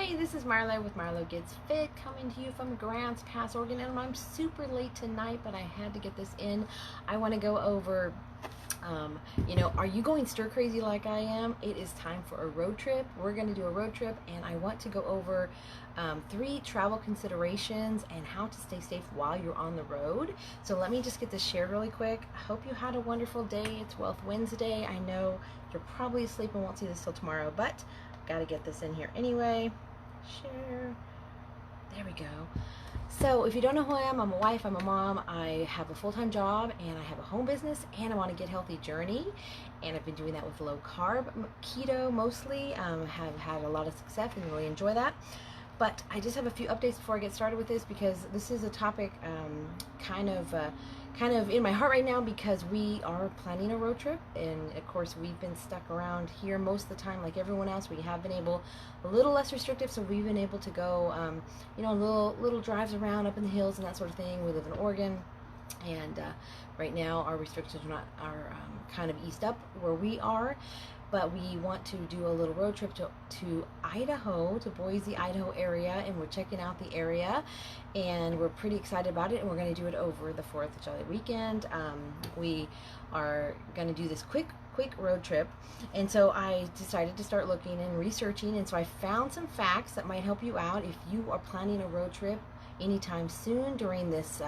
Hi, this is Marlo with Marlo Gets Fit, coming to you from Grants Pass, Oregon, and I'm super late tonight, but I had to get this in. I want to go over, are you going stir crazy like I am? It is time for a road trip. We're going to do a road trip, and I want to go over 3 travel considerations and how to stay safe while you're on the road. So let me just get this shared really quick. I hope you had a wonderful day. It's Wealth Wednesday. I know you're probably asleep and won't see this till tomorrow, but got to get this in here anyway. Share. There we go. So if you don't know who I am, I'm a wife, I'm a mom, I have a full-time job, and I have a home business, and I want to get healthy journey. And I've been doing that with low carb, keto mostly. Have had a lot of success and really enjoy that. But I just have a few updates before I get started with this, because this is a topic kind of in my heart right now, because we are planning a road trip, and of course we've been stuck around here most of the time like everyone else. We have been able, a little less restrictive, so we've been able to go little drives around up in the hills and that sort of thing. We live in Oregon, and right now our restrictions are kind of eased up where we are. But we want to do a little road trip to Idaho, to Boise, Idaho area, and we're checking out the area, and we're pretty excited about it, and we're going to do it over the 4th of July weekend. We are going to do this quick road trip, and so I decided to start looking and researching, and so I found some facts that might help you out if you are planning a road trip anytime soon during this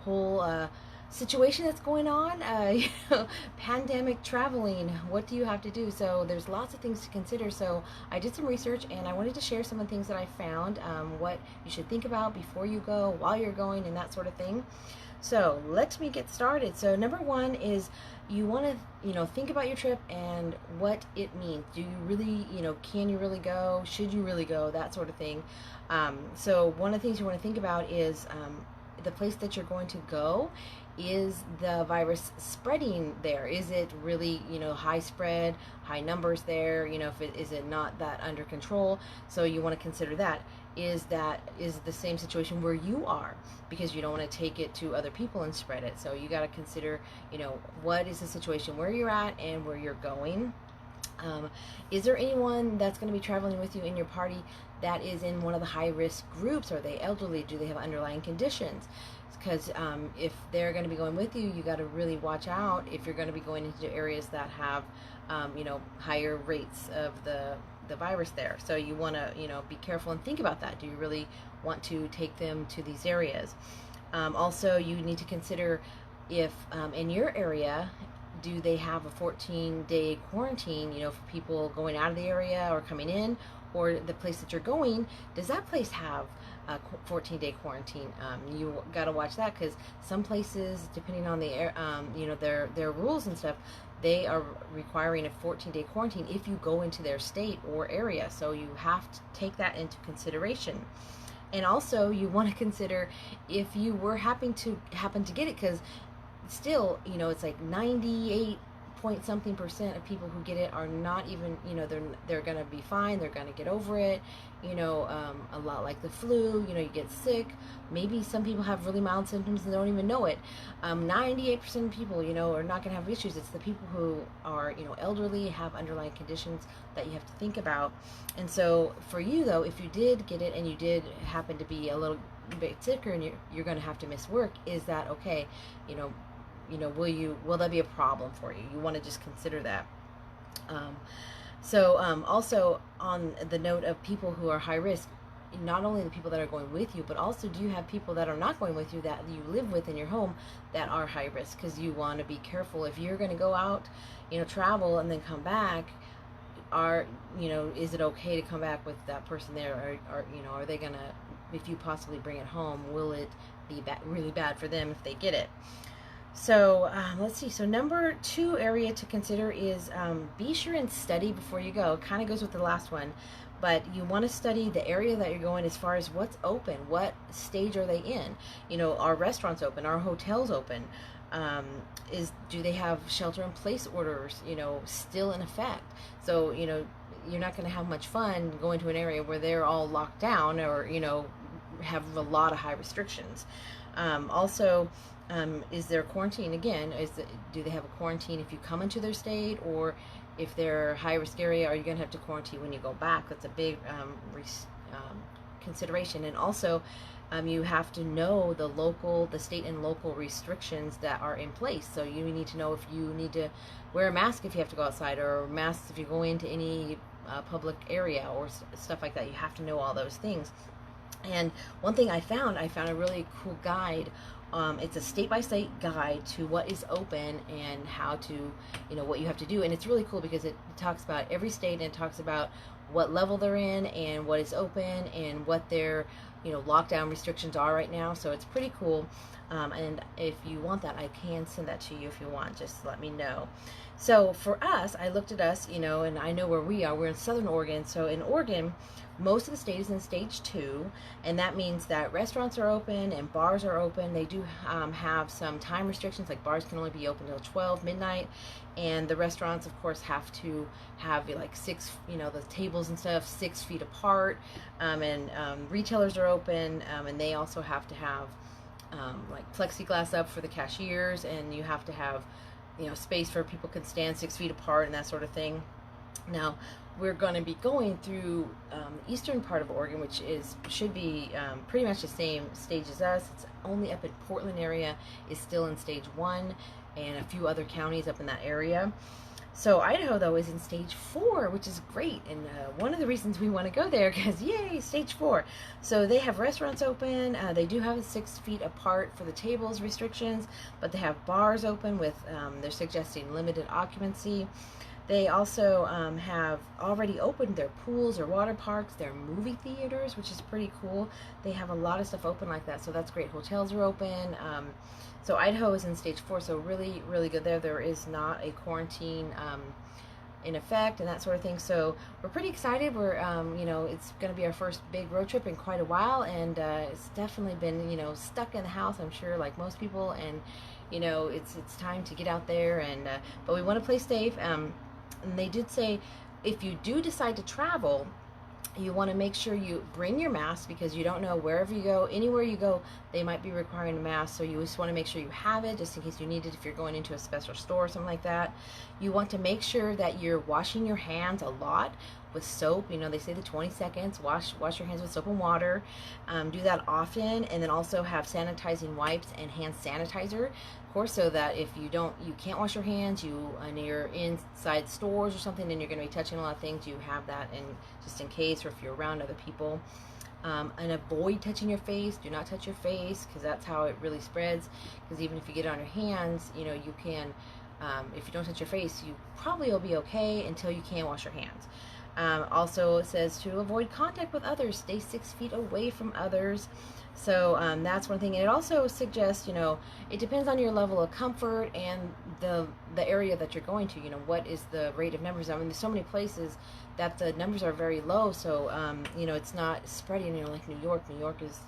whole situation that's going on, pandemic traveling. What do you have to do? So there's lots of things to consider. So I did some research, and I wanted to share some of the things that I found, what you should think about before you go, while you're going, and that sort of thing. So let me get started. So number one is you want to, think about your trip and what it means. Do you really, can you really go? Should you really go? That sort of thing. So one of the things you want to think about is the place that you're going to go. Is the virus spreading there? Is it really, high spread, high numbers there? Is it not that under control? So you want to consider that. Is the same situation where you are? Because you don't want to take it to other people and spread it. So you got to consider, what is the situation where you're at and where you're going. Is there anyone that's going to be traveling with you in your party that is in one of the high-risk groups? Are they elderly? Do they have underlying conditions? Because if they're going to be going with you, you got to really watch out if you're going to be going into areas that have, higher rates of the virus there. So you want to, be careful and think about that. Do you really want to take them to these areas? Also, you need to consider if in your area, do they have a 14-day quarantine, for people going out of the area or coming in, or the place that you're going, does that place have a 14-day quarantine? You got to watch that, because some places, depending on the their rules and stuff, they are requiring a 14-day quarantine if you go into their state or area. So you have to take that into consideration. And also you want to consider if you were happen to get it, because still, it's like 98 point something% of people who get it are not even, they're gonna be fine, they're gonna get over it, a lot like the flu, you get sick. Maybe some people have really mild symptoms and they don't even know it. 98% of people, are not gonna have issues. It's the people who are, elderly, have underlying conditions that you have to think about. And so for you though, if you did get it and you did happen to be a little bit sicker and you're gonna have to miss work, is that okay? Will that be a problem for you? You want to just consider that. Also on the note of people who are high risk, not only the people that are going with you, but also do you have people that are not going with you that you live with in your home that are high risk? Because you want to be careful if you're going to go out, travel and then come back. Is it okay to come back with that person there? Or are they gonna, if you possibly bring it home, will it be really bad for them if they get it? So let's see. So number 2 area to consider is be sure and study before you go. Kind of goes with the last one, but you want to study the area that you're going as far as what's open, what stage are they in. Are restaurants open? Are hotels open? Do they have shelter-in-place orders, still in effect? So you're not going to have much fun going to an area where they're all locked down or have a lot of high restrictions. Also, is there quarantine again? Do they have a quarantine if you come into their state, or if they're high risk area, are you going to have to quarantine when you go back? That's a big consideration. And also, you have to know the state and local restrictions that are in place. So you need to know if you need to wear a mask if you have to go outside, or masks if you go into any public area or stuff like that. You have to know all those things. And one thing I found a really cool guide. It's a state-by-state guide to what is open and how to, what you have to do. And it's really cool because it talks about every state, and it talks about what level they're in and what is open and what their, lockdown restrictions are right now. So it's pretty cool. And if you want that, I can send that to you if you want. Just let me know. So for us, I looked at us, and I know where we are. We're in Southern Oregon. So in Oregon, most of the state is in stage 2, and that means that restaurants are open and bars are open. They do have some time restrictions, like bars can only be open till 12 midnight, and the restaurants, of course, have to have like 6, the tables and stuff 6 feet apart, and retailers are open, and they also have to have like plexiglass up for the cashiers, and you have to have space where people can stand 6 feet apart and that sort of thing. Now, we're going to be going through the eastern part of Oregon, which should be pretty much the same stage as us. It's only up in Portland area is still in stage 1, and a few other counties up in that area. So Idaho, though, is in stage 4, which is great, and one of the reasons we want to go there, because yay, stage 4. So they have restaurants open. They do have 6 feet apart for the tables restrictions, but they have bars open with they're suggesting limited occupancy. They also have already opened their pools or water parks, their movie theaters, which is pretty cool. They have a lot of stuff open like that, so that's great. Hotels are open. So Idaho is in stage 4, so really, really good there. There is not a quarantine in effect and that sort of thing. So we're pretty excited. We're, it's going to be our first big road trip in quite a while, and it's definitely been, stuck in the house, I'm sure, like most people, and, it's time to get out there, and but we want to play safe. And they did say if you do decide to travel, you want to make sure you bring your mask, because you don't know, wherever you go, anywhere you go, they might be requiring a mask. So you just want to make sure you have it, just in case you need it if you're going into a special store or something like that. You want to make sure that you're washing your hands a lot with soap. They say the 20 seconds, wash your hands with soap and water. Do that often, and then also have sanitizing wipes and hand sanitizer, of course, so that if you can't wash your hands, and you're inside stores or something, and you're going to be touching a lot of things, you have that, and just in case, or if you're around other people. And avoid touching your face. Do not touch your face, because that's how it really spreads. Because even if you get it on your hands, you can, if you don't touch your face, you probably will be okay until you can wash your hands. Also, it says to avoid contact with others. Stay 6 feet away from others. So that's one thing. And it also suggests, it depends on your level of comfort and the area that you're going to. What is the rate of numbers? I mean, there's so many places that the numbers are very low. So, it's not spreading, like New York. New York is,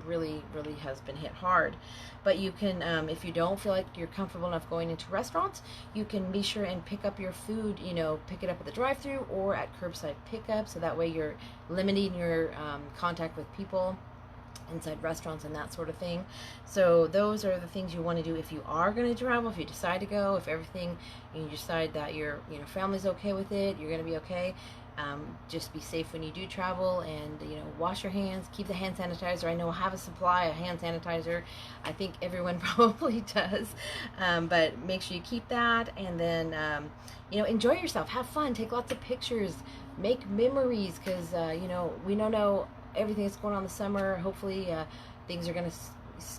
really, really has been hit hard. But you can, if you don't feel like you're comfortable enough going into restaurants, you can be sure and pick up your food, pick it up at the drive-thru or at curbside pickup. So that way you're limiting your contact with people inside restaurants and that sort of thing. So those are the things you want to do if you are going to travel, if you decide to go, if everything, you decide that your family's okay with it, you're going to be okay. Just be safe when you do travel, and wash your hands, keep the hand sanitizer. I know I have a supply of hand sanitizer. I think everyone probably does, but make sure you keep that, and then enjoy yourself, have fun, take lots of pictures, make memories, because we don't know everything that's going on this summer. Hopefully things are going to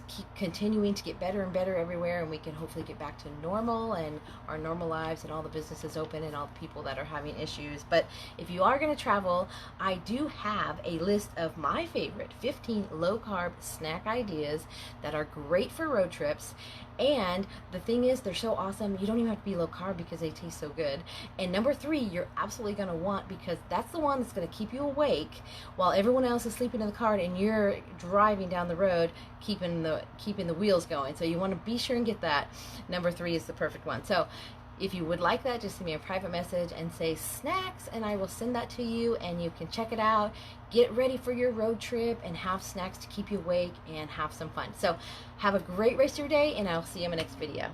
keep continuing to get better and better everywhere, and we can hopefully get back to normal and our normal lives, and all the businesses open, and all the people that are having issues. But if you are going to travel, I do have a list of my favorite 15 low-carb snack ideas that are great for road trips. And the thing is, they're so awesome, you don't even have to be low carb because they taste so good. And number 3, you're absolutely going to want, because that's the one that's going to keep you awake while everyone else is sleeping in the car, and you're driving down the road, keeping the wheels going. So you want to be sure and get that. Number 3 is the perfect one. So if you would like that, just send me a private message and say snacks, and I will send that to you, and you can check it out. Get ready for your road trip and have snacks to keep you awake and have some fun. So have a great rest of your day, and I'll see you in my next video.